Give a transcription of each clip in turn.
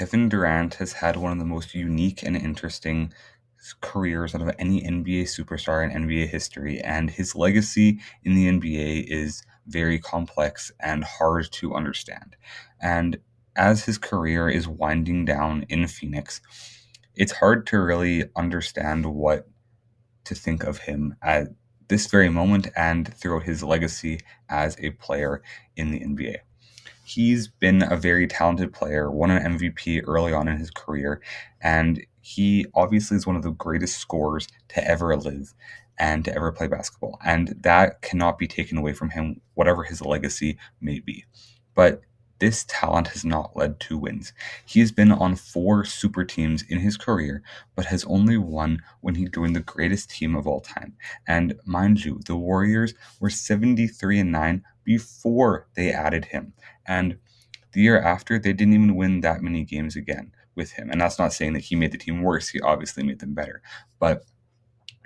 Kevin Durant has had one of the most unique and interesting careers out of any NBA superstar in NBA history, and his legacy in the NBA is very complex and hard to understand. And as his career is winding down in Phoenix, it's hard to really understand what to think of him at this very moment and throughout his legacy as a player in the NBA. He's been a very talented player, won an MVP early on in his career, and he obviously is one of the greatest scorers to ever live and to ever play basketball. And that cannot be taken away from him, whatever his legacy may be. But this talent has not led to wins. He has been on four super teams in his career, but has only won when he joined the greatest team of all time. And mind you, the Warriors were 73-9 before they added him. And the year after, they didn't even win that many games again with him. And that's not saying that he made the team worse. He obviously made them better. But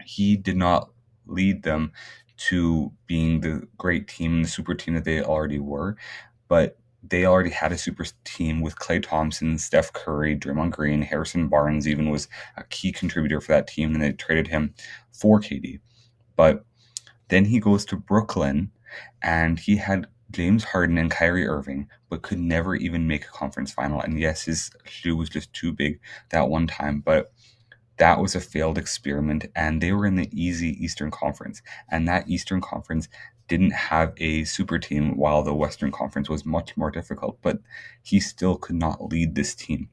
he did not lead them to being the great team, the super team that they already were. But they already had a super team with Klay Thompson, Steph Curry, Draymond Green, Harrison Barnes even was a key contributor for that team, and they traded him for KD. But then he goes to Brooklyn, and he had James Harden and Kyrie Irving, but could never even make a conference final. And yes, his shoe was just too big that one time, but that was a failed experiment, and they were in the easy Eastern Conference. And that Eastern Conference didn't have a super team, while the Western Conference was much more difficult, but he still could not lead this team.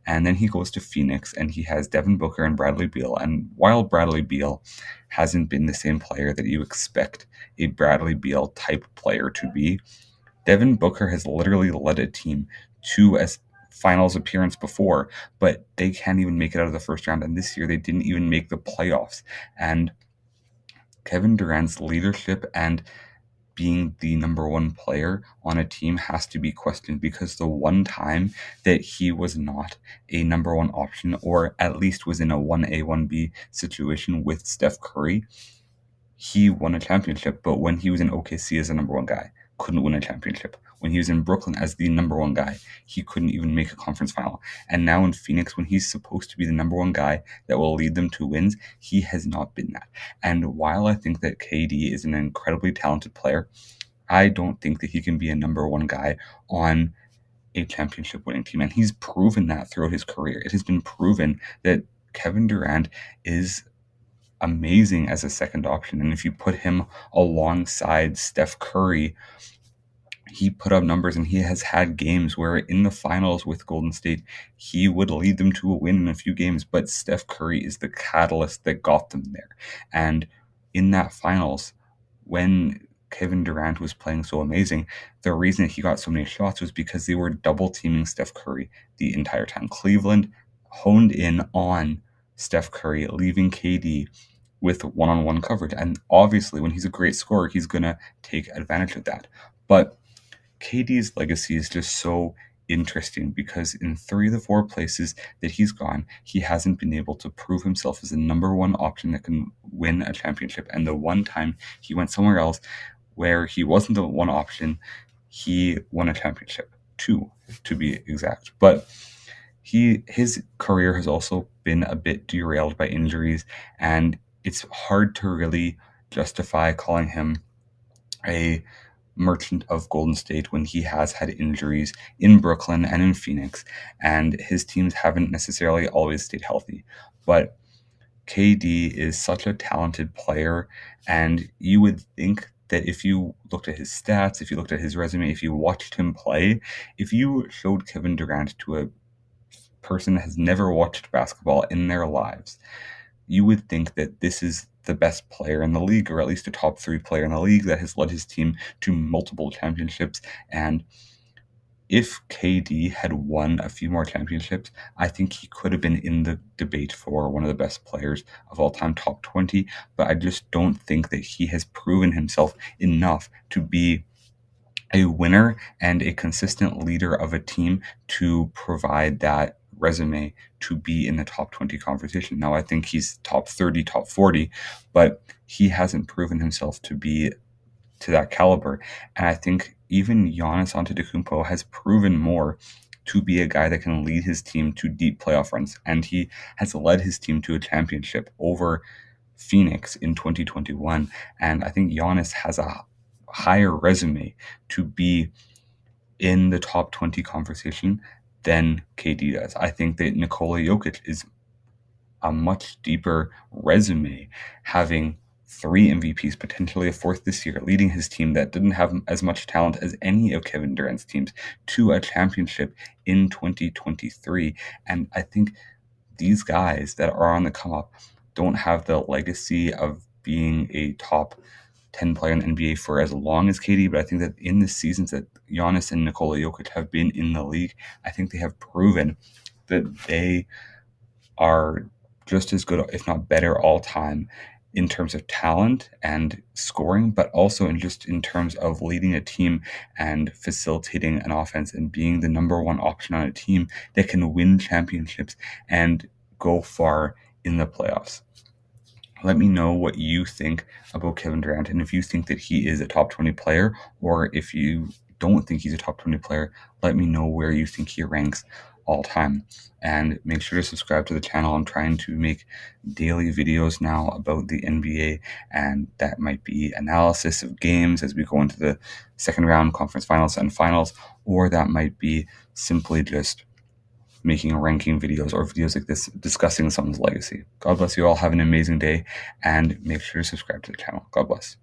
And then he goes to Phoenix, and he has Devin Booker and Bradley Beal. And while Bradley Beal hasn't been the same player that you expect a Bradley Beal type player to be, Devin Booker has literally led a team to a finals appearance before, but they can't even make it out of the first round. And this year, they didn't even make the playoffs. And Kevin Durant's leadership and being the number one player on a team has to be questioned, because the one time that he was not a number one option, or at least was in a 1A, 1B situation with Steph Curry, he won a championship. But when he was in OKC as a number one guy, couldn't win a championship. When he was in Brooklyn as the number one guy, he couldn't even make a conference final. And now in Phoenix, when he's supposed to be the number one guy that will lead them to wins, he has not been that. And while I think that KD is an incredibly talented player, I don't think that he can be a number one guy on a championship winning team. And he's proven that throughout his career. It has been proven that Kevin Durant is amazing as a second option. And if you put him alongside Steph Curry, he put up numbers, and he has had games where in the finals with Golden State, he would lead them to a win in a few games, but Steph Curry is the catalyst that got them there. And in that finals, when Kevin Durant was playing so amazing, the reason he got so many shots was because they were double teaming Steph Curry the entire time. Cleveland honed in on Steph Curry, leaving KD with one-on-one coverage. And obviously, when he's a great scorer, he's going to take advantage of that. But KD's legacy is just so interesting, because in three of the four places that he's gone, he hasn't been able to prove himself as the number one option that can win a championship. And the one time he went somewhere else where he wasn't the one option, he won a championship. Two, to be exact. But his career has also been a bit derailed by injuries, and it's hard to really justify calling him a merchant of Golden State when he has had injuries in Brooklyn and in Phoenix, and his teams haven't necessarily always stayed healthy. But KD is such a talented player, and you would think that if you looked at his stats, if you looked at his resume, if you watched him play, if you showed Kevin Durant to a person that has never watched basketball in their lives, you would think that this is the best player in the league, or at least a top three player in the league that has led his team to multiple championships. And if KD had won a few more championships, I think he could have been in the debate for one of the best players of all time, top 20. But I just don't think that he has proven himself enough to be a winner and a consistent leader of a team to provide that resume to be in the top 20 conversation. Now, I think he's top 30, top 40, but he hasn't proven himself to be to that caliber. And I think even Giannis Antetokounmpo has proven more to be a guy that can lead his team to deep playoff runs. And he has led his team to a championship over Phoenix in 2021. And I think Giannis has a higher resume to be in the top 20 conversation than KD does. I think that Nikola Jokic is a much deeper resume, having 3 MVPs, potentially a fourth this year, leading his team that didn't have as much talent as any of Kevin Durant's teams to a championship in 2023. And I think these guys that are on the come up don't have the legacy of being a top 10 player in the NBA for as long as KD, but I think that in the seasons that Giannis and Nikola Jokic have been in the league, I think they have proven that they are just as good, if not better, all time in terms of talent and scoring, but also in terms of leading a team and facilitating an offense and being the number one option on a team that can win championships and go far in the playoffs. Let me know what you think about Kevin Durant, and if you think that he is a top 20 player, or if you don't think he's a top 20 player, let me know where you think he ranks all time. And make sure to subscribe to the channel. I'm trying to make daily videos now about the NBA, and that might be analysis of games as we go into the second round, conference finals, and finals, or that might be simply just making ranking videos or videos like this discussing someone's legacy. God bless you all. Have an amazing day, and make sure to subscribe to the channel. God bless.